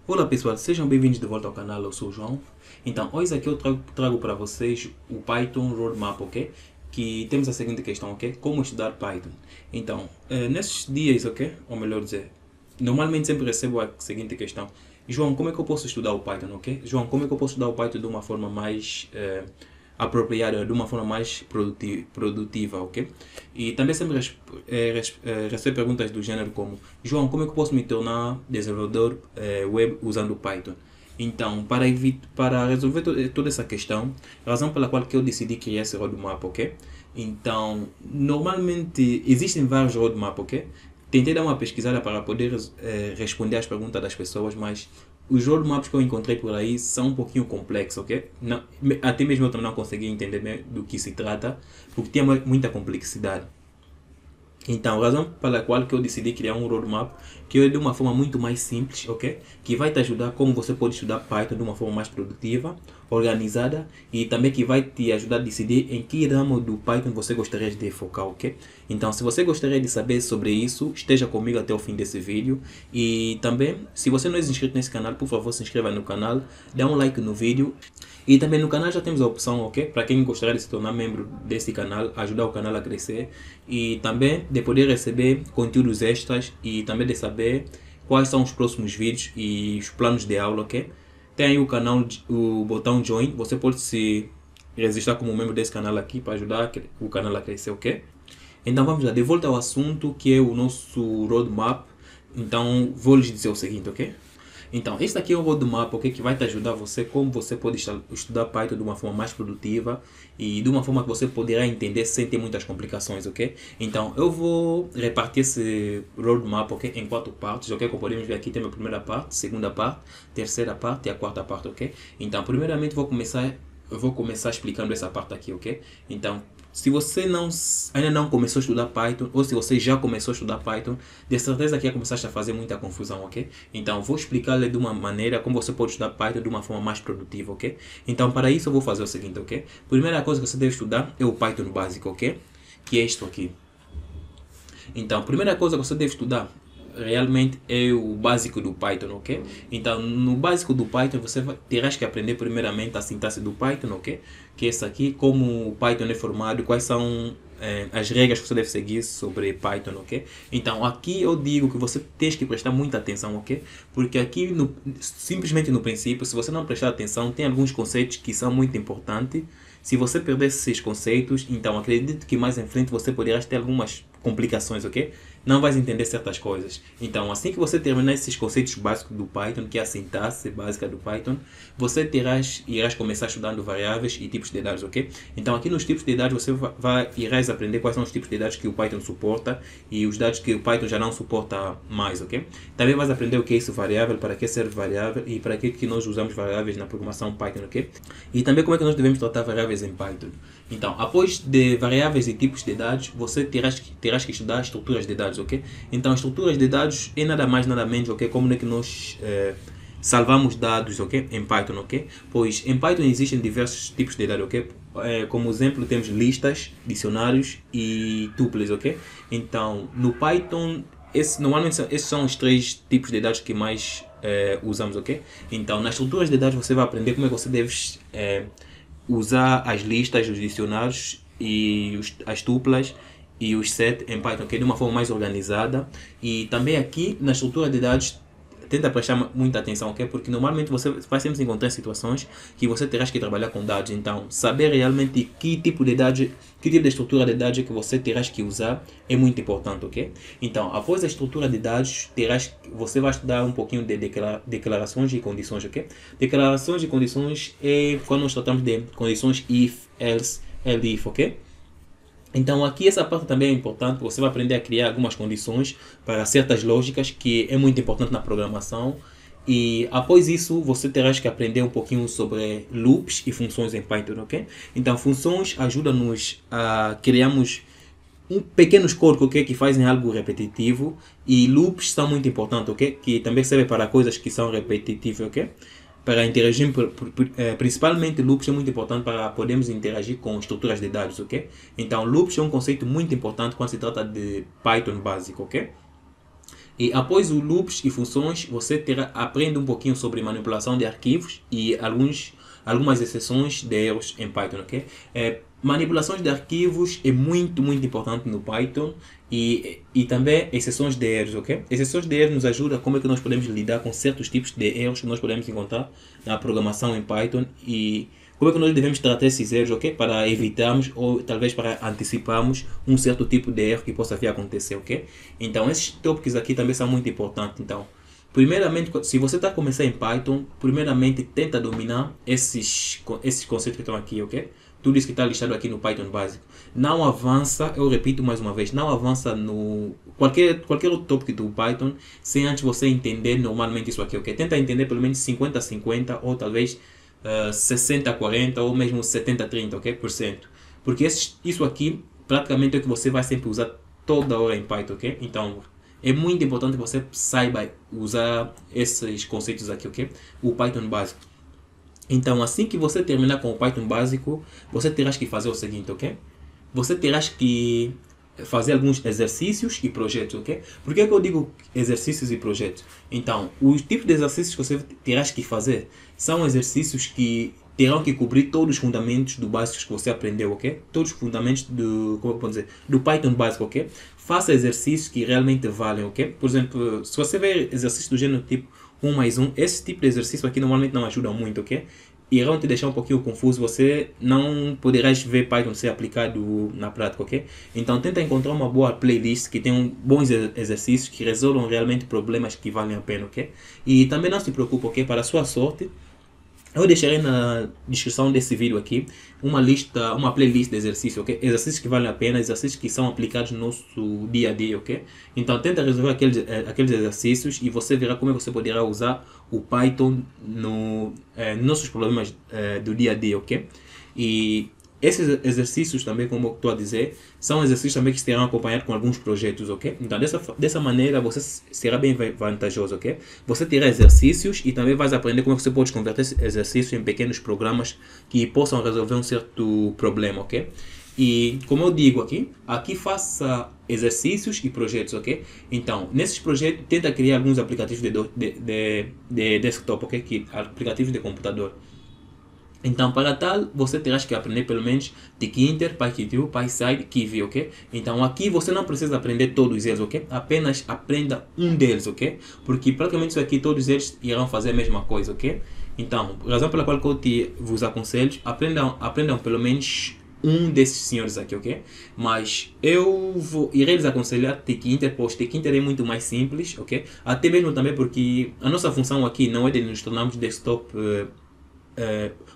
Olá pessoal, sejam bem-vindos de volta ao canal, eu sou o João. Então, hoje aqui eu trago para vocês o Python Roadmap, ok? Que temos a seguinte questão, ok? Como estudar Python? Então, nesses dias, ok? Ou melhor dizer, normalmente sempre recebo a seguinte questão. João, como é que eu posso estudar o Python, ok? João, como é que eu posso estudar o Python de uma forma mais apropriada, de uma forma mais produtiva, ok? E também sempre recebo perguntas do gênero como: João, como é que eu posso me tornar desenvolvedor web usando o Python? Então, para resolver toda essa questão, a razão pela qual que eu decidi criar esse roadmap, ok? Então, normalmente existem vários roadmap, ok? Tentei dar uma pesquisada para poder responder às perguntas das pessoas, mas os roadmaps que eu encontrei por aí são um pouquinho complexos, ok? Não, até mesmo eu também não consegui entender bem do que se trata, porque tinha muita complexidade. Então, a razão pela qual que eu decidi criar um roadmap que é de uma forma muito mais simples, ok? Que vai te ajudar como você pode estudar Python de uma forma mais produtiva, organizada e também que vai te ajudar a decidir em que ramo do Python você gostaria de focar, ok? Então, se você gostaria de saber sobre isso, esteja comigo até o fim desse vídeo. E também, se você não é inscrito nesse canal, por favor, se inscreva no canal, dá um like no vídeo. E também no canal já temos a opção, ok? Para quem gostaria de se tornar membro desse canal, ajudar o canal a crescer. E também de poder receber conteúdos extras e também de saber quais são os próximos vídeos e os planos de aula, ok? Tem aí o canal, o botão Join. Você pode se registrar como membro desse canal aqui para ajudar o canal a crescer, ok? Então vamos lá, de volta ao assunto que é o nosso roadmap. Então vou lhes dizer o seguinte, ok? Então, este aqui é o roadmap, ok, que vai te ajudar você como você pode estudar Python de uma forma mais produtiva e de uma forma que você poderá entender sem ter muitas complicações, ok? Então, eu vou repartir esse roadmap, ok, em 4 partes, ok? Como podemos ver aqui, tem a primeira parte, segunda parte, terceira parte e a quarta parte, ok? Então, primeiramente, eu vou começar explicando essa parte aqui, ok? Então, se você ainda não começou a estudar Python, ou se você já começou a estudar Python, de certeza que ia começar a fazer muita confusão, ok? Então, vou explicar-lhe de uma maneira como você pode estudar Python de uma forma mais produtiva, ok? Então, para isso, eu vou fazer o seguinte, ok? Primeira coisa que você deve estudar é o Python básico, ok? Que é isto aqui. Então, a primeira coisa que você deve estudar realmente é o básico do Python, ok? Então, no básico do Python, você terás que aprender primeiramente a sintaxe do Python, ok? Que é essa aqui, como o Python é formado, quais são as regras que você deve seguir sobre Python, ok? Então, aqui eu digo que você tem que prestar muita atenção, ok? Porque aqui, simplesmente no princípio, se você não prestar atenção, tem alguns conceitos que são muito importantes. Se você perder esses conceitos, então acredito que mais em frente você poderá ter algumas complicações, ok? Não vais entender certas coisas. Então, assim que você terminar esses conceitos básicos do Python, que é a sintaxe básica do Python, você irás começar estudando variáveis e tipos de dados, ok? Então, aqui nos tipos de dados, você irás aprender quais são os tipos de dados que o Python suporta e os dados que o Python já não suporta mais, ok? Também vais aprender o que é isso variável, para que serve variável e para que nós usamos variáveis na programação Python, ok? E também como é que nós devemos tratar variáveis em Python. Então, após de variáveis e tipos de dados, você terás que estudar estruturas de dados, ok? Então, estruturas de dados é nada mais, nada menos, ok? Como é que nós salvamos dados, ok? Em Python, ok? Pois em Python existem diversos tipos de dados, ok? Como exemplo, temos listas, dicionários e tuplas, ok? Então, no Python, normalmente esses são os 3 tipos de dados que mais usamos, ok? Então, nas estruturas de dados, você vai aprender como é que você deve usar as listas, os dicionários e as tuplas e os set em Python, que é de uma forma mais organizada. E também aqui na estrutura de dados tenta prestar muita atenção, ok? Porque normalmente você vai sempre se encontrar em situações que você terá que trabalhar com dados. Então, saber realmente que tipo de dados, que tipo de estrutura de dados que você terá que usar é muito importante, ok? Então, após a estrutura de dados, você vai estudar um pouquinho de declarações e condições, ok? Declarações e condições é quando nós tratamos de condições if, else, if, ok? Então aqui essa parte também é importante, você vai aprender a criar algumas condições para certas lógicas que é muito importante na programação. E após isso você terá que aprender um pouquinho sobre loops e funções em Python, ok? Então funções ajudam-nos a criarmos pequenos códigos, ok, que fazem algo repetitivo, e loops são muito importantes, ok, que também servem para coisas que são repetitivas, ok? Para interagir, principalmente loops é muito importante para podermos interagir com estruturas de dados, ok? Então loops é um conceito muito importante quando se trata de Python básico, ok? E após o loops e funções, você aprende um pouquinho sobre manipulação de arquivos e algumas exceções de erros em Python, ok? Manipulações de arquivos é muito importante no Python e também exceções de erros, ok? Exceções de erros nos ajudam como é que nós podemos lidar com certos tipos de erros que nós podemos encontrar na programação em Python e como é que nós devemos tratar esses erros, ok? Para evitarmos ou talvez para anteciparmos um certo tipo de erro que possa vir a acontecer, ok? Então esses tópicos aqui também são muito importantes. Então, primeiramente, se você está a começar em Python, primeiramente tenta dominar esses conceitos que estão aqui, ok? Tudo isso que está listado aqui no Python básico. Não avança, eu repito mais uma vez, não avança no qualquer outro tópico do Python sem antes você entender normalmente isso aqui, ok? Tenta entender pelo menos 50-50 ou talvez 60-40 ou mesmo 70-30, ok? Por cento. Porque isso aqui praticamente é o que você vai sempre usar toda hora em Python, ok? Então é muito importante que você saiba usar esses conceitos aqui, ok? O Python básico. Então, assim que você terminar com o Python básico, você terás que fazer o seguinte, ok? Você terás que fazer alguns exercícios e projetos, ok? Por que eu digo exercícios e projetos? Então, os tipos de exercícios que você terás que fazer são exercícios que terão que cobrir todos os fundamentos do básico que você aprendeu, ok? Todos os fundamentos como eu posso dizer, do Python básico, ok? Faça exercícios que realmente valem, ok? Por exemplo, se você ver exercícios do gênero tipo 1 mais 1, esse tipo de exercício aqui normalmente não ajuda muito, ok? Irão te deixar um pouquinho confuso, você não poderás ver Python ser aplicado na prática, ok? Então tenta encontrar uma boa playlist que tenha bons exercícios que resolvam realmente problemas que valem a pena, ok? E também não se preocupe, ok? Para a sua sorte, eu deixarei na descrição desse vídeo aqui uma playlist de exercícios, ok? Exercícios que valem a pena, exercícios que são aplicados no nosso dia a dia, ok? Então tenta resolver aqueles exercícios e você verá como você poderá usar o Python nos nossos problemas do dia a dia, ok? E esses exercícios também, como eu estou a dizer, são exercícios também que serão acompanhados com alguns projetos, ok? Então, dessa maneira, você será bem vantajoso, ok? Você terá exercícios e também vai aprender como você pode converter esses exercícios em pequenos programas que possam resolver um certo problema, ok? E, como eu digo aqui faça exercícios e projetos, ok? Então, nesses projetos, tenta criar alguns aplicativos de desktop, ok? Aplicativos de computador. Então, para tal, você terá que aprender pelo menos Tkinter, PyQt, PySide, Kivy, ok? Então, aqui você não precisa aprender todos eles, ok? Apenas aprenda um deles, ok? Porque praticamente isso aqui, todos eles irão fazer a mesma coisa, ok? Então, razão pela qual eu vos aconselho, aprendam pelo menos um desses senhores aqui, ok? Mas irei lhes aconselhar Tkinter, pois Tkinter é muito mais simples, ok? Até mesmo também porque a nossa função aqui não é de nos tornarmos desktop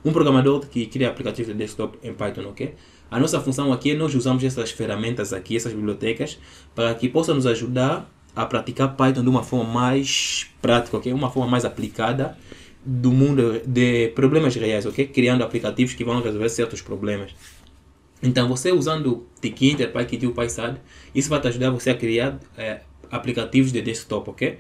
um programador que cria aplicativos de desktop em Python, ok? A nossa função aqui é nós usamos essas ferramentas aqui, essas bibliotecas, para que possa nos ajudar a praticar Python de uma forma mais prática, ok? Uma forma mais aplicada do mundo de problemas reais, ok? Criando aplicativos que vão resolver certos problemas. Então, você usando Tkinter, PyQt, PySide, isso vai te ajudar você a criar aplicativos de desktop, ok?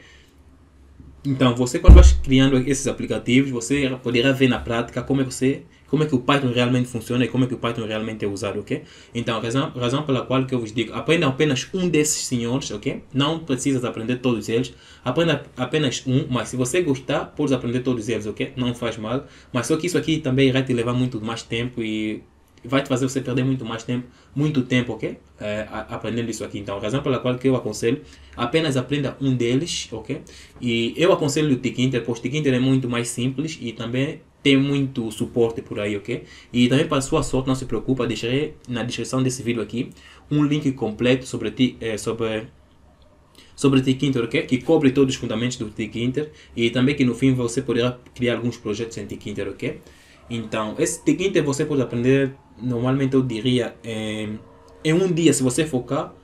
Então, você quando vai criando esses aplicativos, você poderá ver na prática como é que o Python realmente funciona e como é que o Python realmente é usado, ok? Então, a razão pela qual que eu vos digo, aprenda apenas um desses senhores, ok? Não precisas aprender todos eles, aprenda apenas um, mas se você gostar, podes aprender todos eles, ok? Não faz mal, mas só que isso aqui também vai te levar muito mais tempo e vai te fazer você perder muito tempo, ok? Aprendendo isso aqui. Então, a razão pela qual que eu aconselho, apenas aprenda um deles, ok? E eu aconselho o Tkinter, pois o Tkinter é muito mais simples e também tem muito suporte por aí, ok? E também para sua sorte, não se preocupa, deixarei na descrição desse vídeo aqui um link completo sobre Tkinter, ok? Que cobre todos os fundamentos do Tkinter e também que no fim você poderá criar alguns projetos em Tkinter, ok? Então, esse Tkinter você pode aprender, normalmente eu diria, em um dia, se você focar,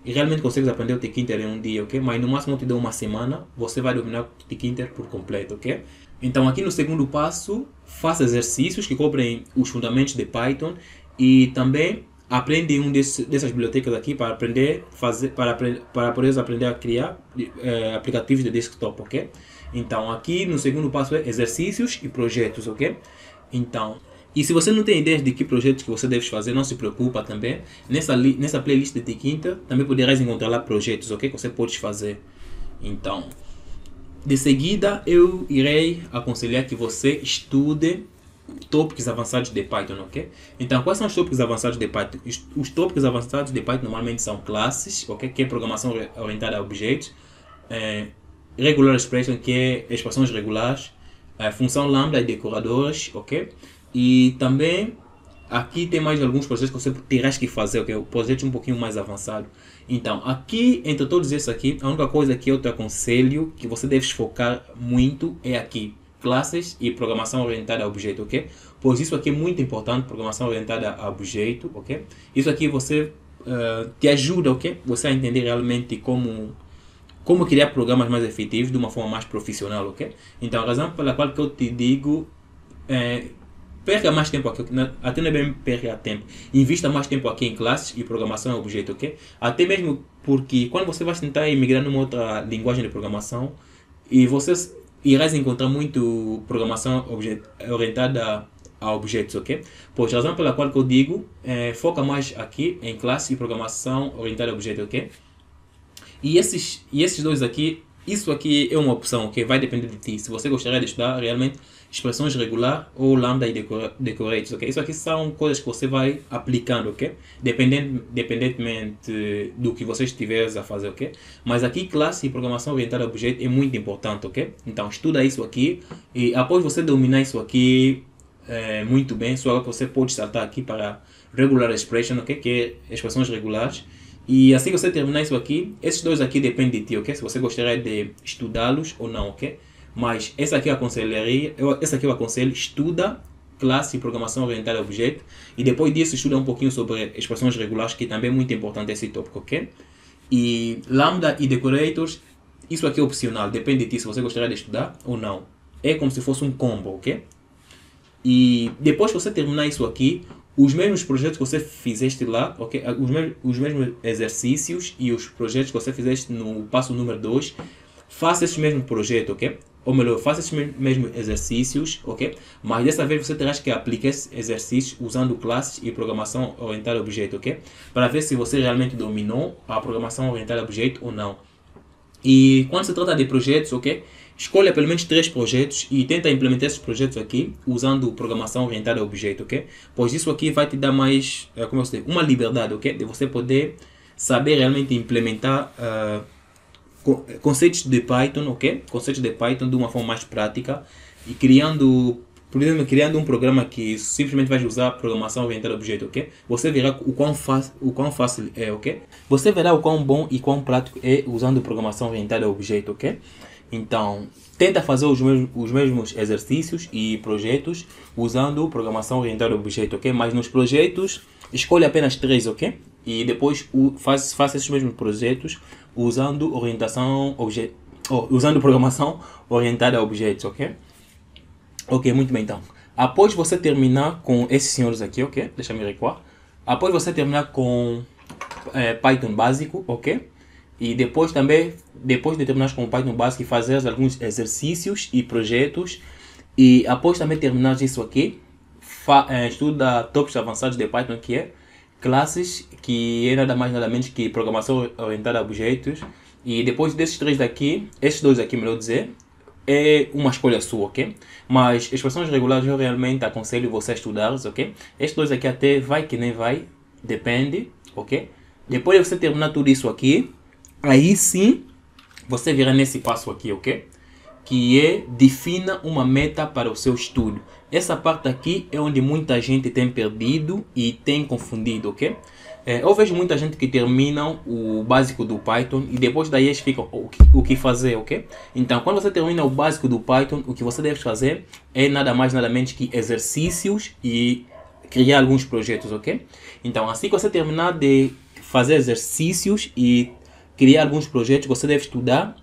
e realmente consegues aprender o Tkinter em um dia, ok? Mas no máximo eu te dou uma semana, você vai dominar o Tkinter por completo, ok? Então, aqui no segundo passo, faça exercícios que cobrem os fundamentos de Python e também aprende dessas bibliotecas aqui para poder aprender a criar aplicativos de desktop, ok? Então, aqui no segundo passo é exercícios e projetos, ok? Então, e se você não tem ideias de que projetos que você deve fazer, não se preocupa também. Nessa playlist de Tkinter, também poderás encontrar lá projetos, ok? Que você pode fazer. Então, de seguida, eu irei aconselhar que você estude tópicos avançados de Python, ok? Então, quais são os tópicos avançados de Python? Os tópicos avançados de Python normalmente são classes, ok? Que é programação orientada a objetos, regular expression, que é expressões regulares, função lambda e decoradores, ok? E também aqui tem mais alguns projetos que você terás que fazer, ok? Projetos um pouquinho mais avançados. Então, aqui, entre todos esses aqui, a única coisa que eu te aconselho, que você deve focar muito, é aqui. Classes e programação orientada a objeto, ok? Pois isso aqui é muito importante, programação orientada a objeto, ok? Isso aqui você te ajuda, ok? Você a entender realmente como criar programas mais efetivos de uma forma mais profissional, ok? Então, a razão pela qual que eu te digo perca mais tempo aqui, até não é bem perca tempo, invista mais tempo aqui em classes e programação a objeto, ok? Até mesmo porque quando você vai tentar migrar numa outra linguagem de programação, e vocês irás encontrar muito programação orientada a objetos, ok? Pois a razão pela qual que eu digo, foca mais aqui em classe e programação orientada a objetos, ok? E esses dois aqui, isso aqui é uma opção, ok? Vai depender de ti. Se você gostaria de estudar realmente expressões regular ou lambda e decorates, ok? Isso aqui são coisas que você vai aplicando, ok? Dependentemente do que você estiver a fazer, ok? Mas aqui classe e programação orientada a objeto é muito importante, ok? Então estuda isso aqui e após você dominar isso aqui muito bem, só que você pode saltar aqui para regular expression, ok? Que é expressões regulares. E assim que você terminar isso aqui, esses dois aqui dependem de ti, ok? Se você gostaria de estudá-los ou não, ok? Mas essa aqui eu aconselho, estuda classe e programação orientada a objeto. E depois disso estuda um pouquinho sobre expressões regulares, que também é muito importante esse tópico, ok? E lambda e decorators, isso aqui é opcional, depende de ti se você gostaria de estudar ou não. É como se fosse um combo, ok? E depois que você terminar isso aqui, os mesmos projetos que você fizeste lá, ok? Os mesmos exercícios e os projetos que você fizeste no passo número 2, faça esse mesmo projeto, ok? Ou melhor, faça esses mesmos exercícios, ok? Mas dessa vez você terá que aplicar esses exercícios usando classes e programação orientada a objeto, ok? Para ver se você realmente dominou a programação orientada a objeto ou não. E quando se trata de projetos, ok? Escolha pelo menos 3 projetos e tenta implementar esses projetos aqui usando programação orientada a objeto, ok? Pois isso aqui vai te dar mais, como eu sei, uma liberdade, ok? De você poder saber realmente implementar conceitos de Python, ok? Conceitos de Python de uma forma mais prática e criando, por exemplo, criando um programa que simplesmente vai usar programação orientada a objeto, ok? Você verá o quão fácil é, ok? Você verá o quão bom e quão prático é usando programação orientada a objeto, ok? Então, tenta fazer os mesmos exercícios e projetos usando programação orientada a objeto, ok? Mas nos projetos, escolhe apenas 3, ok? E depois faça esses mesmos projetos usando usando programação orientada a objetos, ok? Ok, muito bem, então. Após você terminar com esses senhores aqui, ok? Deixa eu me recuar. Após você terminar com Python básico, ok? E depois de terminar com o Python básico e fazer alguns exercícios e projetos, e após também terminar isso aqui, estuda tópicos avançados de Python, que é classes, que é nada mais nada menos que programação orientada a objetos. E depois desses 3 daqui, esses 2 aqui, melhor dizer, é uma escolha sua, ok? Mas expressões regulares eu realmente aconselho você a estudar, ok? Estes 2 aqui até vai que nem vai, depende, ok? Depois de você terminar tudo isso aqui, aí sim, você virá nesse passo aqui, ok? Que é defina uma meta para o seu estudo. Essa parte aqui é onde muita gente tem perdido e tem confundido, ok? Eu vejo muita gente que terminam o básico do Python e depois daí eles ficam o que fazer, ok? Então, quando você termina o básico do Python, o que você deve fazer é nada mais nada menos que exercícios e criar alguns projetos, ok? Então, assim que você terminar de fazer exercícios e criar alguns projetos, você deve estudar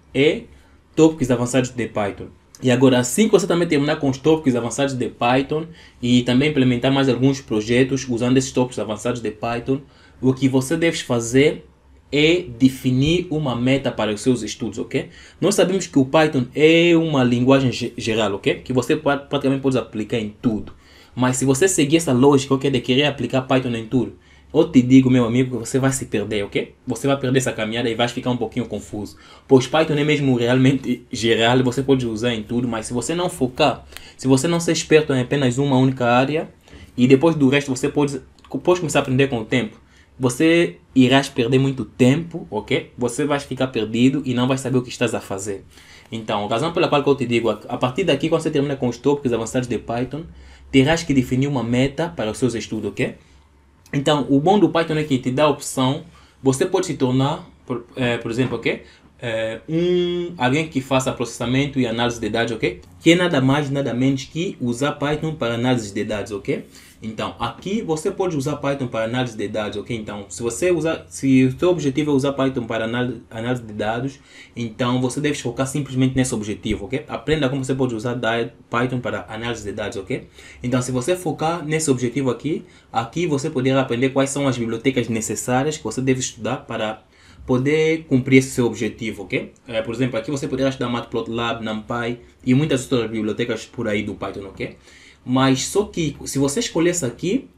tópicos avançados de Python. E agora, assim que você também terminar com os tópicos avançados de Python e também implementar mais alguns projetos usando esses tópicos avançados de Python, o que você deve fazer é definir uma meta para os seus estudos, ok? Nós sabemos que o Python é uma linguagem geral, ok? Que você praticamente pode aplicar em tudo. Mas se você seguir essa lógica, ok, de querer aplicar Python em tudo, eu te digo, meu amigo, que você vai se perder, ok? Você vai perder essa caminhada e vai ficar um pouquinho confuso. Pois Python é mesmo realmente geral, você pode usar em tudo, mas se você não focar, se você não ser esperto em apenas uma única área, e depois do resto você pode começar a aprender com o tempo, você irás perder muito tempo, ok? Você vai ficar perdido e não vai saber o que estás a fazer. Então, a razão pela qual eu te digo, a partir daqui, quando você termina com os tópicos avançados de Python, terás que definir uma meta para os seus estudos, ok? Então, o bom do Python é que te dá a opção, você pode se tornar, por exemplo, ok? Alguém que faça processamento e análise de dados, ok? Que é nada mais, nada menos que usar Python para análise de dados, ok? Então, aqui você pode usar Python para análise de dados, ok? Então, se o seu objetivo é usar Python para análise de dados, então você deve focar simplesmente nesse objetivo, ok? Aprenda como você pode usar Python para análise de dados, ok? Então, se você focar nesse objetivo aqui você poderá aprender quais são as bibliotecas necessárias que você deve estudar para poder cumprir esse seu objetivo, ok? Por exemplo, aqui você poderá estudar Matplotlib, NumPy e muitas outras bibliotecas por aí do Python, ok? Mas só que se você escolher essa aqui,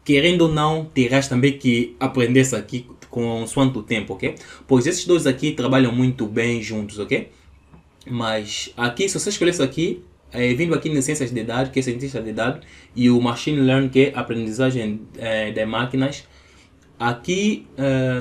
querendo ou não, terás também que aprender essa aqui consoante o tempo, ok? Pois esses dois aqui trabalham muito bem juntos, ok? Mas aqui, se você escolher isso aqui, vindo aqui nas ciências de dados, que é cientista de dados, e o machine learning, que é aprendizagem de máquinas, aqui,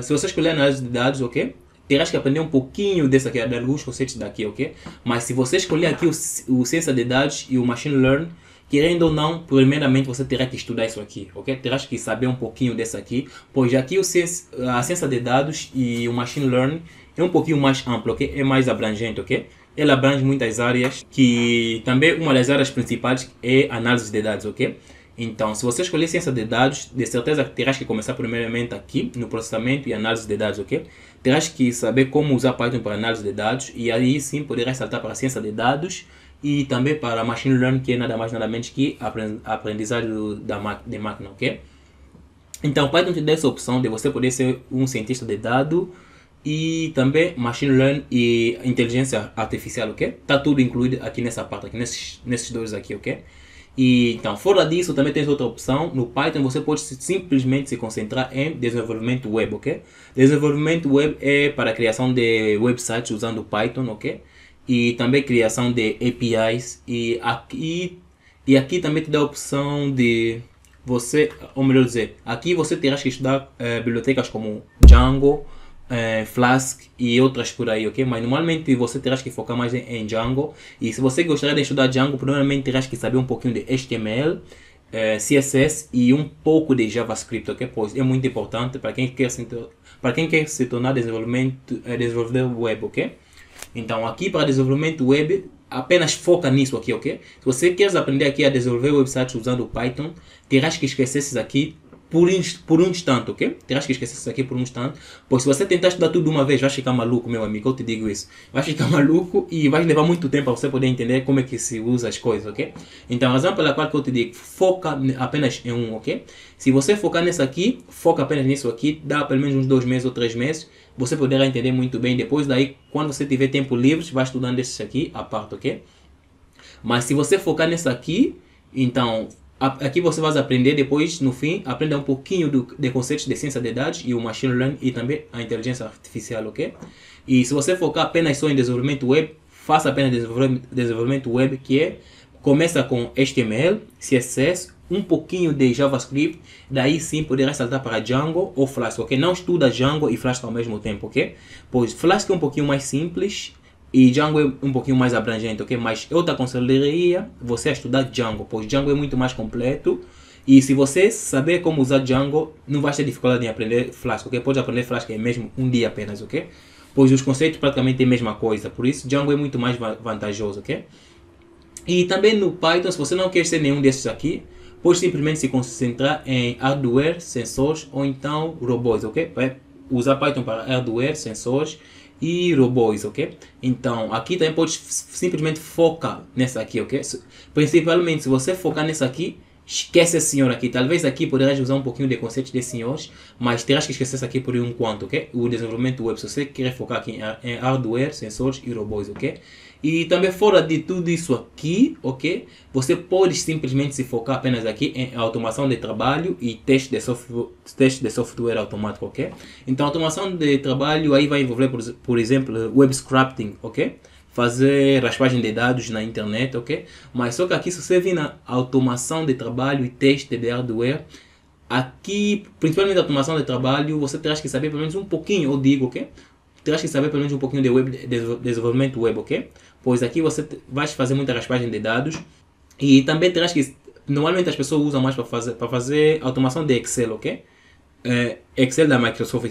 se você escolher análise de dados, ok? Terás que aprender um pouquinho desse aqui, de alguns conceitos daqui, ok? Mas se você escolher aqui o ciência de dados e o machine learning, querendo ou não, primeiramente você terá que estudar isso aqui, ok? Terás que saber um pouquinho desse aqui, pois aqui a ciência de dados e o machine learning é um pouquinho mais amplo, ok? É mais abrangente, ok? Ele abrange muitas áreas, que também uma das áreas principais é análise de dados, ok? Então, se você escolher ciência de dados, de certeza que terás que começar primeiramente aqui no processamento e análise de dados, ok? Terás que saber como usar Python para análise de dados e aí sim poderás saltar para a ciência de dados e também para machine learning, que é nada mais nada menos que a aprendizagem de máquina, ok? Então, Python te dá essa opção de você poder ser um cientista de dados e também machine learning e inteligência artificial, ok? Tá tudo incluído aqui nessa parte, aqui nesses dois aqui, ok? E então, fora disso, também tem outra opção. No Python você pode simplesmente se concentrar em desenvolvimento web, ok? Desenvolvimento web é para a criação de websites usando Python, ok? E também criação de APIs. E aqui também te dá a opção de você, ou melhor dizer, aqui você terá que estudar bibliotecas como Django, Flask e outras por aí, ok? Mas normalmente você terá que focar mais em Django. E se você gostaria de estudar Django, provavelmente terás que saber um pouquinho de HTML, CSS e um pouco de JavaScript, ok? Pois é muito importante para quem quer se tornar desenvolvedor web, ok? Então aqui para desenvolvimento web, apenas foca nisso aqui, ok? Se você quer aprender aqui a desenvolver websites usando Python, terás que esquecer esses aqui por um instante, ok? Terás que esquecer isso aqui por um instante, pois se você tentar estudar tudo de uma vez, vai ficar maluco, meu amigo, eu te digo isso. Vai ficar maluco e vai levar muito tempo para você poder entender como é que se usa as coisas, ok? Então a razão pela qual eu te digo, foca apenas em um, ok? Se você focar nesse aqui, foca apenas nisso aqui, dá pelo menos uns 2 meses ou 3 meses, você poderá entender muito bem. Depois daí, quando você tiver tempo livre, vai estudando esses aqui à parte, ok? Mas se você focar nesse aqui, então aqui você vai aprender depois, no fim, aprender um pouquinho de conceitos de ciência de dados e o machine learning e também a inteligência artificial, ok? E se você focar apenas só em desenvolvimento web, faça apenas desenvolvimento web, que começa com HTML, CSS, um pouquinho de JavaScript, daí sim poderá saltar para Django ou Flask, ok? Não estuda Django e Flask ao mesmo tempo, ok? Pois Flask é um pouquinho mais simples e Django é um pouquinho mais abrangente, ok? Mas eu te aconselharia você a estudar Django, pois Django é muito mais completo. E se você saber como usar Django, não vai ter dificuldade em aprender Flask, ok? Pode aprender Flask em mesmo um dia apenas, ok? Pois os conceitos praticamente é a mesma coisa, por isso Django é muito mais vantajoso, ok? E também no Python, se você não quer ser nenhum desses aqui, pode simplesmente se concentrar em hardware, sensores ou então robôs, ok? Vai usar Python para hardware, sensores e robôs, ok? Então, aqui também pode simplesmente focar nessa aqui, ok? Principalmente, se você focar nessa aqui, esquece esse senhor aqui. Talvez aqui poderás usar um pouquinho de conceitos de senhores, mas terás que esquecer isso aqui por um quanto, ok? O desenvolvimento web, se você quer focar aqui em hardware, sensores e robôs, ok? E também fora de tudo isso aqui, ok? Você pode simplesmente se focar apenas aqui em automação de trabalho e teste de software automático, ok? Então, automação de trabalho aí vai envolver, por exemplo, web scrapping, ok? Fazer raspagem de dados na internet, ok? Mas só que aqui, se você vir na automação de trabalho e teste de hardware, aqui, principalmente a automação de trabalho, você terá que saber pelo menos um pouquinho, eu digo, ok? Terás que saber pelo menos um pouquinho de desenvolvimento web, ok? Pois aqui você vai fazer muita raspagem de dados e também terás que... Normalmente as pessoas usam mais para fazer automação de Excel, ok? Excel da Microsoft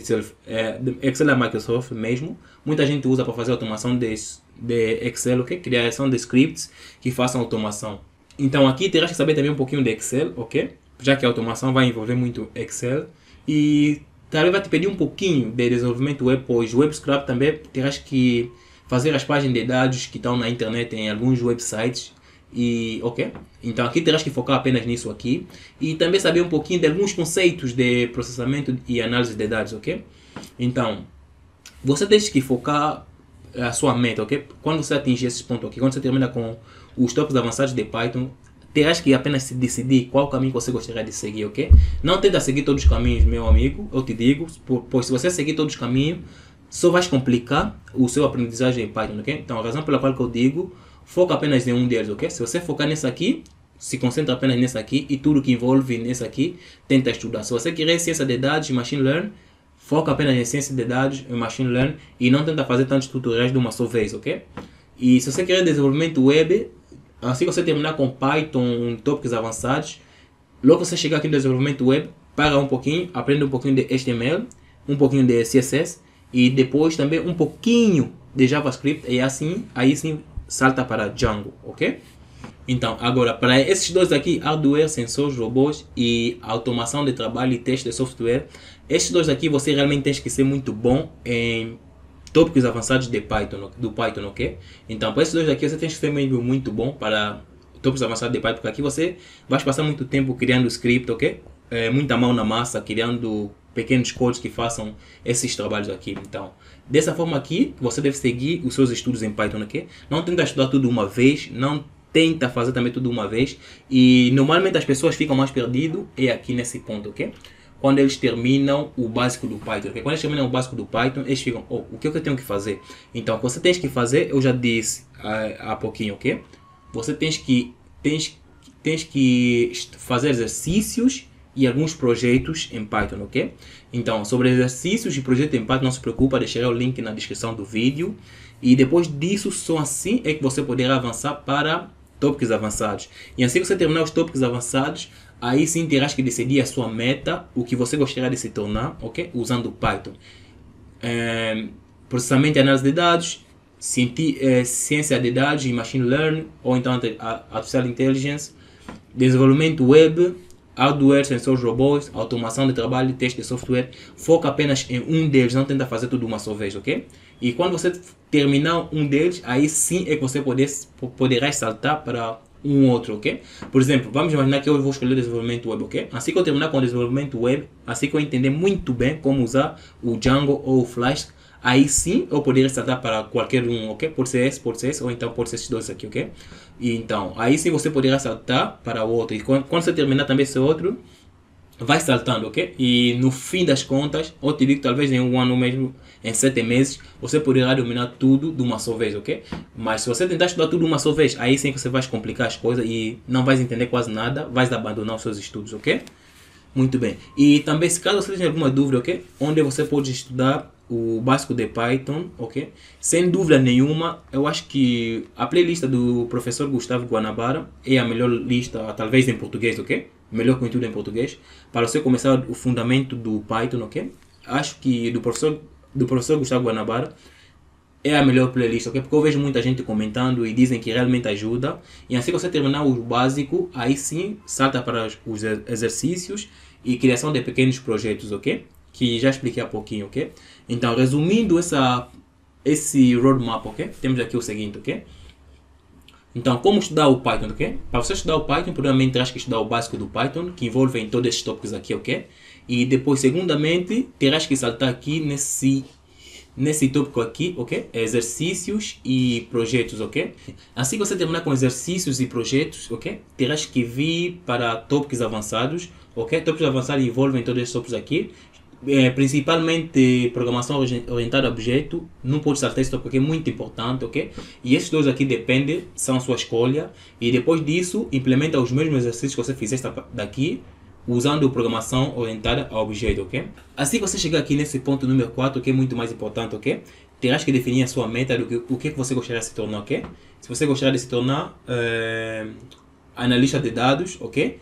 Excel da Microsoft mesmo. Muita gente usa para fazer automação de Excel, ok? Criação de scripts que façam automação. Então aqui terás que saber também um pouquinho de Excel, ok? Já que a automação vai envolver muito Excel. E talvez vai te pedir um pouquinho de desenvolvimento web, pois web scrap também terás que fazer as páginas de dados que estão na internet em alguns websites. E ok, então aqui terás que focar apenas nisso aqui e também saber um pouquinho de alguns conceitos de processamento e análise de dados, ok? Então você tem que focar a sua meta, ok? Quando você atingir esses pontos aqui, quando você termina com os tópicos avançados de Python, terás que apenas se decidir qual caminho você gostaria de seguir, ok? Não tenta seguir todos os caminhos, meu amigo, eu te digo, pois se você seguir todos os caminhos, só vai complicar o seu aprendizagem em Python, ok? Então a razão pela qual que eu digo, foca apenas em um deles, ok? Se você focar nesse aqui, se concentra apenas nesse aqui e tudo que envolve nesse aqui, tenta estudar. Se você querer ciência de dados e machine learning, foca apenas em ciência de dados e machine learning e não tenta fazer tantos tutoriais de uma só vez, ok? E se você querer desenvolvimento web, assim que você terminar com Python, tópicos avançados, logo você chegar aqui no desenvolvimento web, para um pouquinho, aprende um pouquinho de HTML, um pouquinho de CSS e depois também um pouquinho de JavaScript e assim, aí sim salta para Django, ok? Então, agora, para esses dois aqui, hardware, sensores, robôs e automação de trabalho e teste de software, esses dois aqui você realmente tem que ser muito bom em tópicos avançados de Python, do Python, ok? Então, para esses dois aqui você tem que ser muito bom para tópicos avançados de Python, porque aqui você vai passar muito tempo criando script, ok? Muita mão na massa, criando pequenos codes que façam esses trabalhos aqui. Então, dessa forma aqui, você deve seguir os seus estudos em Python, ok? Não tenta estudar tudo uma vez, não tenta fazer também tudo uma vez. E normalmente as pessoas ficam mais perdidas aqui nesse ponto, ok? Quando eles terminam o básico do Python, ok? Quando eles terminam o básico do Python, eles ficam, o que eu tenho que fazer? Então, o que você tem que fazer, eu já disse há pouquinho, ok? Você tens que fazer exercícios e alguns projetos em Python, ok? Então, sobre exercícios e projetos em Python, não se preocupa, deixarei o link na descrição do vídeo. E depois disso, só assim é que você poderá avançar para tópicos avançados. E assim que você terminar os tópicos avançados, aí sim terás que decidir a sua meta, o que você gostaria de se tornar, ok? Usando Python. Processamento e análise de dados, ciência de dados e machine learning, ou então artificial intelligence, desenvolvimento web, hardware, sensores, robôs, automação de trabalho e teste de software. Foca apenas em um deles, não tenta fazer tudo uma só vez, ok? E quando você terminar um deles, aí sim é que você poderá saltar para um outro, ok? Por exemplo, vamos imaginar que eu vou escolher desenvolvimento web, ok? Assim que eu terminar com o desenvolvimento web, assim que eu entender muito bem como usar o Django ou o Flash, aí sim eu poderia saltar para qualquer um, ok? Pode ser esse, ou então pode ser esses dois aqui, ok? E então, aí sim você poderá saltar para o outro. E quando você terminar também esse outro, vai saltando, ok? E no fim das contas, eu te digo, talvez em um ano mesmo, em 7 meses, você poderá dominar tudo de uma só vez, ok? Mas se você tentar estudar tudo de uma só vez, aí sim que você vai complicar as coisas e não vai entender quase nada, vai abandonar os seus estudos, ok? Muito bem. E também, se caso você tenha alguma dúvida, ok? Onde você pode estudar o básico de Python, ok? Sem dúvida nenhuma, eu acho que a playlist do professor Gustavo Guanabara é a melhor lista, talvez em português, ok? Melhor conteúdo em português, para você começar o fundamento do Python, ok? Acho que do professor Gustavo Guanabara é a melhor playlist, ok? Porque eu vejo muita gente comentando e dizem que realmente ajuda. E assim que você terminar o básico, aí sim salta para os exercícios e criação de pequenos projetos, ok? Que já expliquei há pouquinho, ok? Então, resumindo esse roadmap, ok? Temos aqui o seguinte, ok? Então, como estudar o Python, ok? Para você estudar o Python, primeiramente terás que estudar o básico do Python, que envolve em todos esses tópicos aqui, ok? E depois, segundamente, terás que saltar aqui nesse tópico aqui, ok? Exercícios e projetos, ok? Assim que você terminar com exercícios e projetos, ok? Terás que vir para tópicos avançados, ok? Tópicos avançados envolvem todos esses tópicos aqui. Principalmente programação orientada a objeto, não pode saltar esse tópico aqui, é muito importante, ok? E esses dois aqui dependem, são a sua escolha, e depois disso implementa os mesmos exercícios que você fizesse daqui, usando programação orientada a objeto, ok? Assim que você chegar aqui nesse ponto número 4, que é muito mais importante, ok? Terás que definir a sua meta, o que você gostaria de se tornar, ok? Se você gostaria de se tornar analista de dados, ok?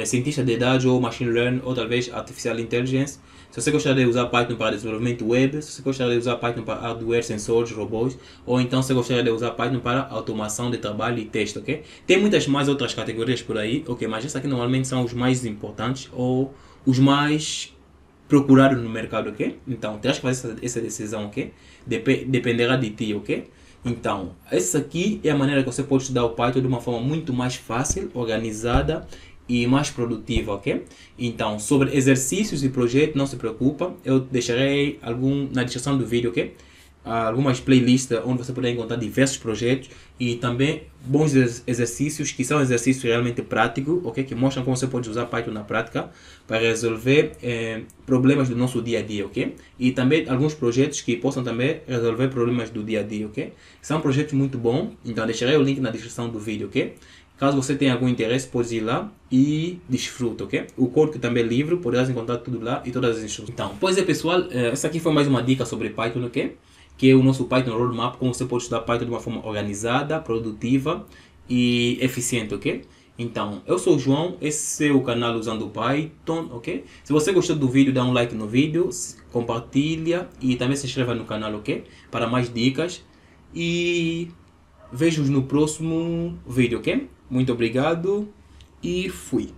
Cientista de dados ou machine learning ou talvez artificial intelligence. Se você gostaria de usar Python para desenvolvimento web, se você gostaria de usar Python para hardware, sensores, robôs, ou então se você gostaria de usar Python para automação de trabalho e teste, ok? Tem muitas mais outras categorias por aí, ok? Mas essas aqui normalmente são os mais importantes ou os mais procurados no mercado, ok? Então, terás que fazer essa decisão, ok? Dependerá de ti, ok? Então, essa aqui é a maneira que você pode estudar o Python de uma forma muito mais fácil, organizada e mais produtiva, ok? Então, sobre exercícios e projetos, não se preocupa, eu deixarei na descrição do vídeo, ok? Algumas playlists onde você poderá encontrar diversos projetos e também bons exercícios, que são exercícios realmente práticos, ok? Que mostram como você pode usar Python na prática para resolver problemas do nosso dia a dia, ok? E também alguns projetos que possam também resolver problemas do dia a dia, ok? São projetos muito bons, então deixarei o link na descrição do vídeo, ok? Caso você tenha algum interesse, pode ir lá e desfruta, ok? O código também é livre, poderás encontrar tudo lá e todas as instruções. Então, pois é pessoal, essa aqui foi mais uma dica sobre Python, ok? Que é o nosso Python Roadmap, como você pode estudar Python de uma forma organizada, produtiva e eficiente, ok? Então, eu sou o João, esse é o canal Usando Python, ok? Se você gostou do vídeo, dá um like no vídeo, compartilha e também se inscreva no canal, ok? Para mais dicas e vejo-os no próximo vídeo, ok? Muito obrigado e fui!